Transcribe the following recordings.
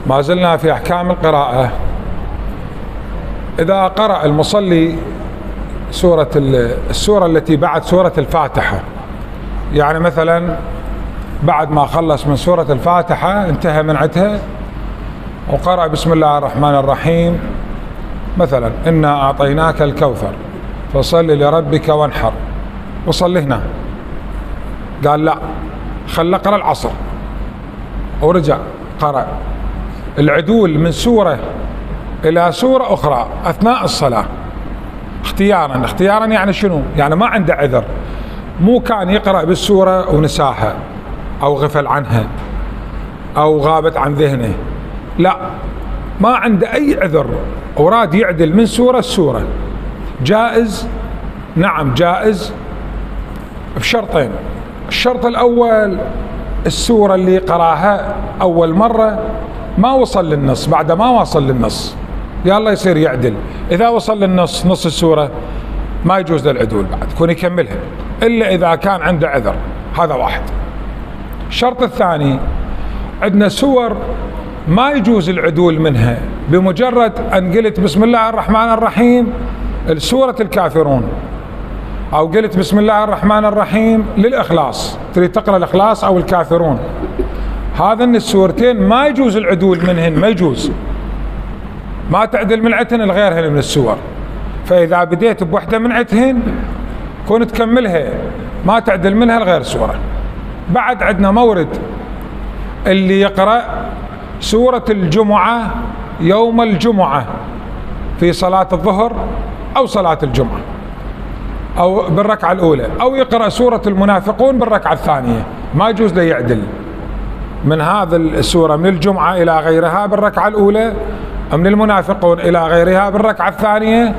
ما زلنا في أحكام القراءة. إذا قرأ المصلي السورة التي بعد سورة الفاتحة، يعني مثلا بعد ما خلص من سورة الفاتحة انتهى من عدها وقرأ بسم الله الرحمن الرحيم، مثلا إنا أعطيناك الكوثر فصل لربك وانحر، وصل هنا، قال لا خلى قرأ العصر ورجع قرأ العدول من سورة إلى سورة أخرى أثناء الصلاة اختيارا يعني شنو؟ يعني ما عنده عذر، مو كان يقرأ بالسورة ونساها أو غفل عنها أو غابت عن ذهنه، لا، ما عنده أي عذر وراد يعدل من سورة لسورة، جائز، نعم جائز بشرطين. الشرط الأول السورة اللي قراها أول مرة ما وصل للنص، بعد ما وصل للنص يلا يصير يعدل. إذا وصل للنص، نص السورة، ما يجوز للعدول بعد، يكون يكملها إلا إذا كان عنده عذر. هذا واحد. الشرط الثاني، عندنا سور ما يجوز العدول منها، بمجرد أن قلت بسم الله الرحمن الرحيم سورة الكافرون، أو قلت بسم الله الرحمن الرحيم للإخلاص، تريد تقرأ الإخلاص أو الكافرون، هذين السورتين ما يجوز العدول منهن، ما يجوز، ما تعدل من عتهن لغيرهن من السور. فإذا بديت بوحدة من عتهن كون تكملها، ما تعدل منها لغير سورة. بعد عندنا مورد اللي يقرأ سورة الجمعة يوم الجمعة في صلاة الظهر أو صلاة الجمعة أو بالركعة الأولى، أو يقرأ سورة المنافقون بالركعة الثانية، ما يجوز له يعدل من هذا السورة من الجمعة إلى غيرها بالركعة الأولى، من المنافقون إلى غيرها بالركعة الثانية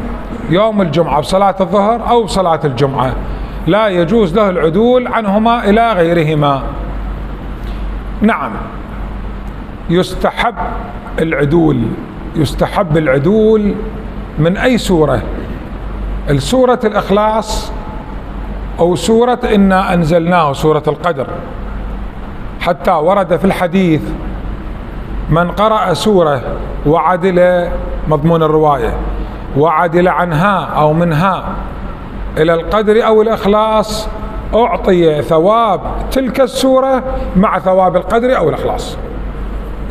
يوم الجمعة بصلاة الظهر أو بصلاة الجمعة، لا يجوز له العدول عنهما إلى غيرهما. نعم، يستحب العدول من أي سورة، السورة الإخلاص أو سورة إنا أنزلناه سورة القدر، حتى ورد في الحديث من قرأ سورة وعدل مضمون الرواية وعدل عنها أو منها إلى القدر أو الإخلاص أعطي ثواب تلك السورة مع ثواب القدر أو الإخلاص.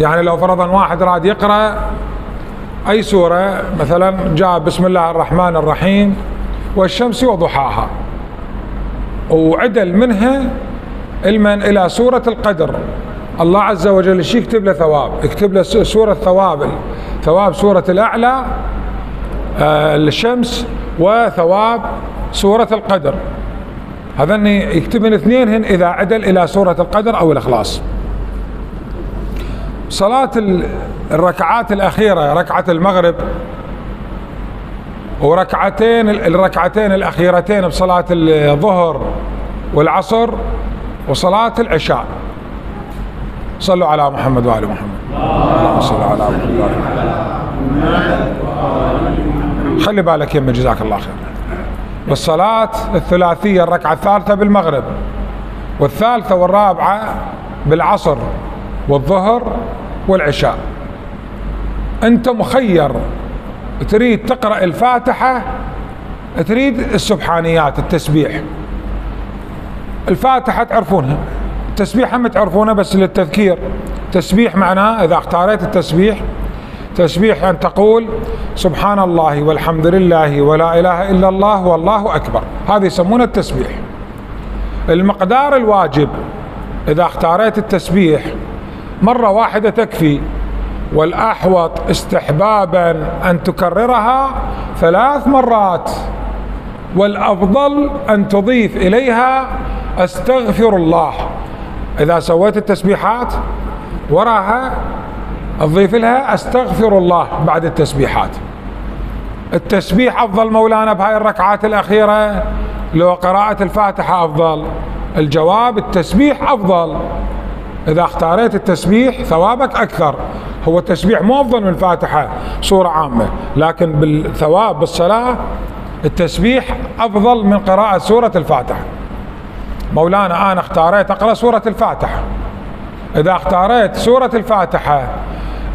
يعني لو فرضا واحد راد يقرأ أي سورة، مثلا جاء بسم الله الرحمن الرحيم والشمس وضحاها، وعدل منها علما إلى سورة القدر، الله عز وجل يكتب له ثواب، يكتب له سورة ثواب سورة الأعلى الشمس وثواب سورة القدر، هذين يكتبن اثنينهن إذا عدل إلى سورة القدر أو الإخلاص. صلاة الركعات الأخيرة، ركعة المغرب الركعتين الأخيرتين بصلاة الظهر والعصر وصلاة العشاء، صلوا على محمد وآل محمد. اللهم صل على محمد وآل محمد. خلي بالك يمه، جزاك الله خير. بالصلاة الثلاثية الركعة الثالثة بالمغرب والثالثة والرابعة بالعصر والظهر والعشاء، أنت مخير، تريد تقرأ الفاتحة، تريد السبحانيات، التسبيح. الفاتحة تعرفونها، التسبيح هم تعرفونه، بس للتذكير، تسبيح معناه إذا اختاريت التسبيح، تسبيح أن تقول سبحان الله والحمد لله ولا إله إلا الله والله أكبر، هذه يسمونه التسبيح. المقدار الواجب إذا اختاريت التسبيح مرة واحدة تكفي، والأحوط استحبابا أن تكررها 3 مرات، والأفضل أن تضيف إليها أستغفر الله. إذا سويت التسبيحات وراها تضيف لها أستغفر الله بعد التسبيحات. التسبيح أفضل مولانا بهاي الركعات الأخيرة لو قراءة الفاتحة أفضل؟ الجواب التسبيح أفضل. إذا اختاريت التسبيح ثوابك أكثر. هو التسبيح مو أفضل من الفاتحة صورة عامة، لكن بالثواب بالصلاة التسبيح أفضل من قراءة سورة الفاتحة. مولانا أنا اختاريت أقرأ سورة الفاتحة، إذا اختاريت سورة الفاتحة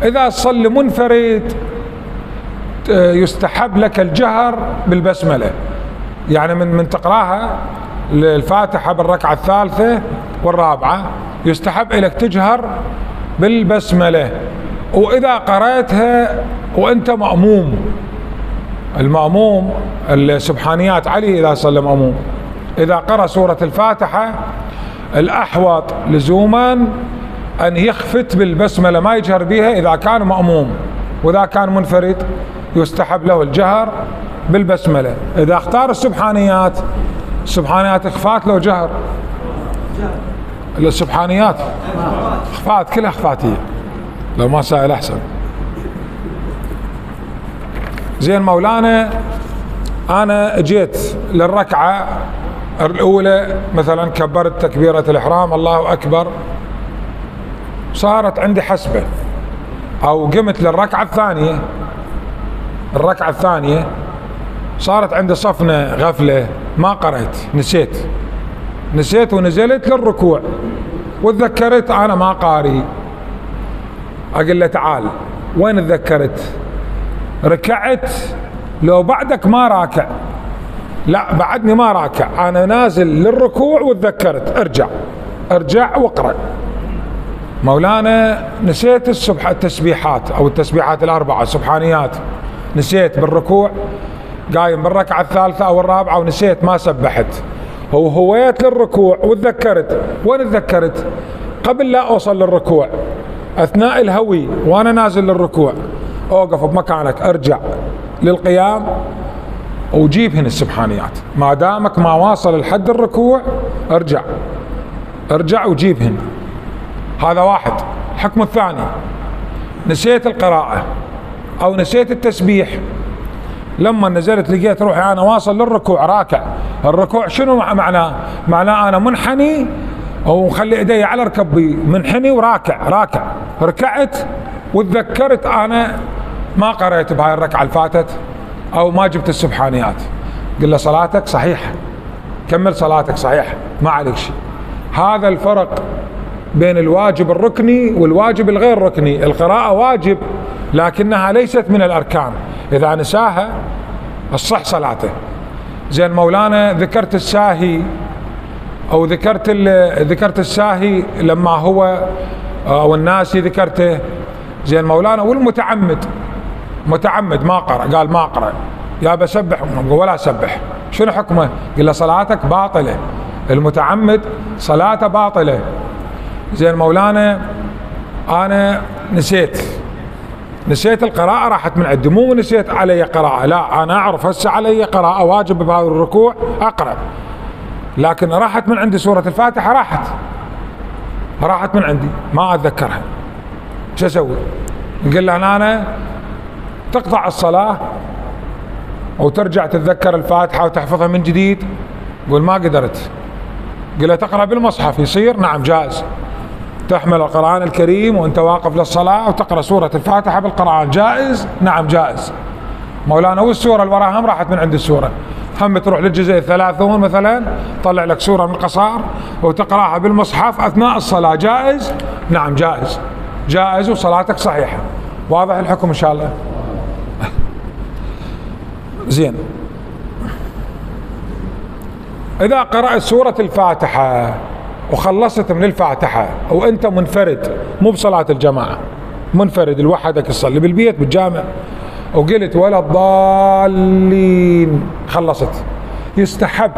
إذا تصلي منفرد يستحب لك الجهر بالبسملة، يعني من تقراها الفاتحة بالركعة الثالثة والرابعة يستحب لك تجهر بالبسملة. وإذا قرأتها وأنت مأموم، المأموم السبحانيات علي إذا صلى مأموم، إذا قرأ سورة الفاتحة الأحوط لزوما أن يخفت بالبسملة ما يجهر بها إذا كان مأموم، وإذا كان منفرد يستحب له الجهر بالبسملة. إذا اختار السبحانيات إخفات له جهر، السبحانيات إخفات كلها إخفاتية، لو ما سائل أحسن. زين مولانا، أنا جيت للركعة الأولى مثلا كبرت تكبيرة الإحرام الله أكبر، صارت عندي حسبة، أو قمت للركعة الثانية صارت عندي صفنة غفلة ما قرأت، نسيت ونزلت للركوع وتذكرت أنا ما قاري، أقول له تعال وين تذكرت؟ ركعت لو بعدك ما راكع؟ لا بعدني ما راكع، أنا نازل للركوع وتذكرت، ارجع واقرأ. مولانا نسيت التسبيحات أو التسبيحات الأربعة السبحانيات، نسيت بالركوع، قايم بالركعة الثالثة أو الرابعة ونسيت ما سبحت، وهويت للركوع وتذكرت. وين تذكرت؟ قبل لا أوصل للركوع، أثناء الهوي وأنا نازل للركوع، أوقف بمكانك، أرجع للقيام وجيبهن السبحانيات، ما دامك ما واصل لحد الركوع ارجع وجيبهن. هذا واحد. الحكم الثاني، نسيت القراءة أو نسيت التسبيح، لما نزلت لقيت روحي أنا واصل للركوع راكع، الركوع شنو معناه؟ معناه أنا منحني أو مخلي إيدي على ركبي، منحني وراكع، ركعت وتذكرت أنا ما قرأت بهاي الركعة اللي فاتت أو ما جبت السبحانيات، قل له صلاتك صحيحة، كمل صلاتك صحيحة، ما عليك شيء. هذا الفرق بين الواجب الركني والواجب الغير ركني. القراءة واجب لكنها ليست من الأركان، إذا نساها الصح صلاته. زين مولانا، ذكرت الساهي أو ذكرت الساهي لما هو أو الناسي ذكرته. زين مولانا، والمتعمد متعمد ما قرأ، قال ما أقرأ، يا بسبح ولا سبح، شنو حكمه؟ قال له صلاتك باطلة، المتعمد صلاته باطلة. زين مولانا، أنا نسيت القراءة راحت من عندي، مو نسيت علي قراءة، لا أنا أعرف هسه علي قراءة واجب بهذا الركوع أقرأ، لكن راحت من عندي سورة الفاتحة، راحت من عندي ما أتذكرها، شو أسوي؟ نقول له أنا تقطع الصلاة وترجع تتذكر الفاتحة وتحفظها من جديد؟ قول ما قدرت. قل له تقرأ بالمصحف يصير؟ نعم جائز. تحمل القرآن الكريم وانت واقف للصلاة وتقرأ سورة الفاتحة بالقرآن، جائز؟ نعم جائز. مولانا، والسورة اللي وراها هم راحت من عند السورة، هم تروح للجزء 30 مثلا، طلع لك سورة من القصار وتقرأها بالمصحف أثناء الصلاة، جائز؟ نعم جائز وصلاتك صحيحة. واضح الحكم إن شاء الله؟ زين، إذا قرأت سورة الفاتحة وخلصت من الفاتحة وأنت منفرد، مو بصلاة الجماعة، منفرد لوحدك تصلي بالبيت بالجامع، وقلت ولا الضالين، خلصت، يستحب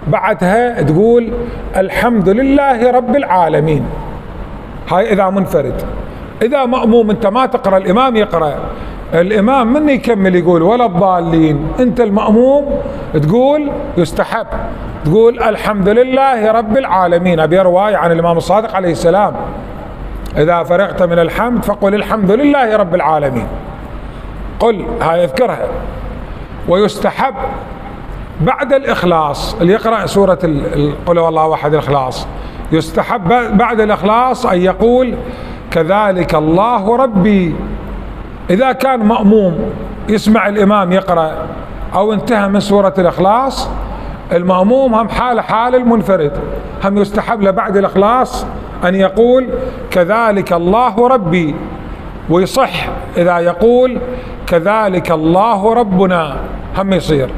بعدها تقول الحمد لله رب العالمين. هاي إذا منفرد. إذا مأموم أنت ما تقرأ، الإمام يقرأ، الإمام من يكمل يقول ولا الضالين، أنت المأموم تقول يستحب تقول الحمد لله رب العالمين. أبي رواية عن الإمام الصادق عليه السلام، إذا فرغت من الحمد فقل الحمد لله رب العالمين، قل، هاي اذكرها. ويستحب بعد الإخلاص، اللي يقرأ سورة قل هو الله أحد الإخلاص، يستحب بعد الإخلاص أن يقول كذلك الله ربي. إذا كان مأموم يسمع الإمام يقرأ أو انتهى من سورة الإخلاص، المأموم هم حال المنفرد، هم يستحب له بعد الإخلاص أن يقول كذلك الله ربي، ويصح إذا يقول كذلك الله ربنا هم يصير.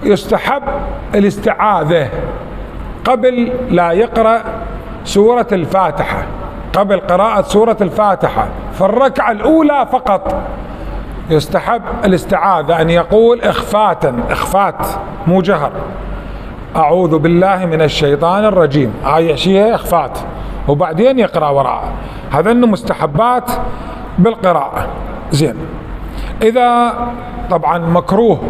يستحب الاستعاذة قبل لا يقرأ سورة الفاتحة، قبل قراءة سورة الفاتحة في الركعة الأولى فقط يستحب الاستعاذة، أن يقول إخفات مو جهر، أعوذ بالله من الشيطان الرجيم، هاي شيء إخفات، وبعدين يقرأ وراءه. هذا أنه مستحبات بالقراءة. زين. إذا طبعا مكروه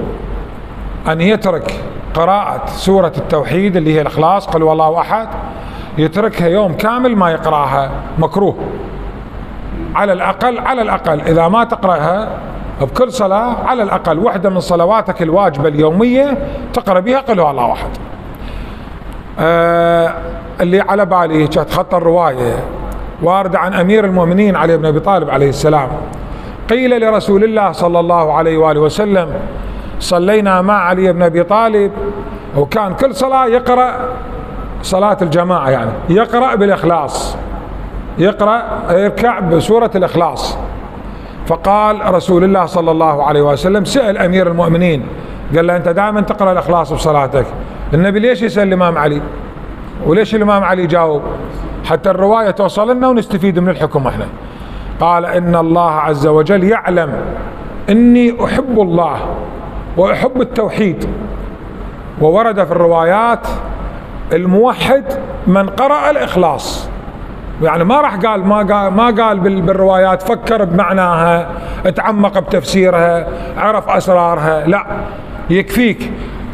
أن يترك قراءة سورة التوحيد اللي هي الإخلاص، قل هو الله أحد، يتركها يوم كامل ما يقرأها، مكروه. على الأقل إذا ما تقرأها بكل صلاة، على الأقل واحدة من صلواتك الواجبة اليومية تقرأ بها قل هو الله أحد. اللي على بالي كانت خط الرواية وارد عن أمير المؤمنين علي بن أبي طالب عليه السلام، قيل لرسول الله صلى الله عليه وآله وسلم صلينا مع علي بن أبي طالب وكان كل صلاة يقرأ، صلاة الجماعة يعني، يقرأ بالإخلاص، يركع بسورة الإخلاص. فقال رسول الله صلى الله عليه وسلم، سأل أمير المؤمنين قال له أنت دائما تقرأ الإخلاص بصلاتك، النبي ليش يسأل الإمام علي؟ وليش الإمام علي جاوب؟ حتى الرواية توصل لنا ونستفيد من الحكم احنا. قال إن الله عز وجل يعلم إني أحب الله وأحب التوحيد، وورد في الروايات الموحد من قرأ الإخلاص، يعني ما راح قال ما قال بالروايات فكر بمعناها، اتعمق بتفسيرها، عرف أسرارها، لا، يكفيك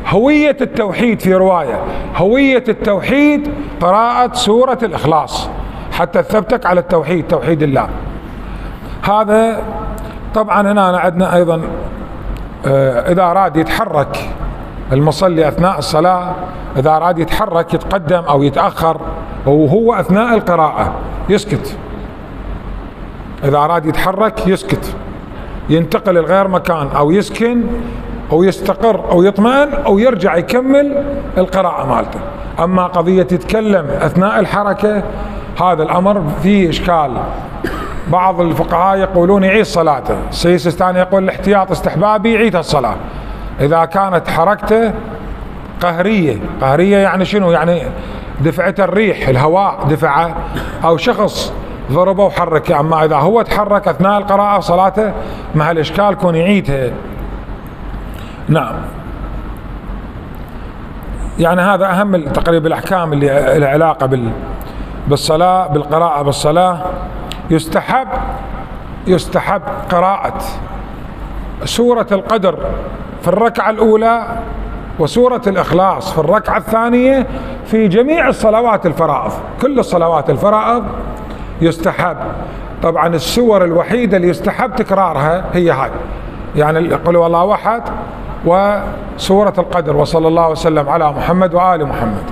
هوية التوحيد. في رواية هوية التوحيد قراءة سورة الإخلاص حتى تثبتك على التوحيد، توحيد الله. هذا طبعا هنا عندنا أيضا إذا أراد يتحرك المصلي أثناء الصلاة، إذا أراد يتحرك يتقدم أو يتأخر وهو أثناء القراءة يسكت، إذا أراد يتحرك يسكت، ينتقل لغير مكان أو يسكن أو يستقر أو يطمئن أو يرجع يكمل القراءة مالته. أما قضية يتكلم أثناء الحركة هذا الأمر فيه إشكال. بعض الفقهاء يقولون يعيد صلاته، السيد السيستاني يقول الاحتياط استحبابي يعيد الصلاة إذا كانت حركته قهرية يعني شنو؟ يعني دفعته الريح، الهواء دفعه، أو شخص ضربه وحركه. أما إذا هو تحرك أثناء القراءة صلاته مع الإشكال كون يعيدها. نعم، يعني هذا أهم تقريبا الأحكام اللي لها علاقة بالصلاة، بالقراءة بالصلاة. يستحب قراءة سورة القدر في الركعة الأولى وسورة الإخلاص في الركعة الثانية في جميع الصلوات الفرائض، كل الصلوات الفرائض يستحب. طبعا السور الوحيدة اللي يستحب تكرارها هي هاي، يعني قل هو الله أحد وسورة القدر. وصلى الله وسلم على محمد وآل محمد.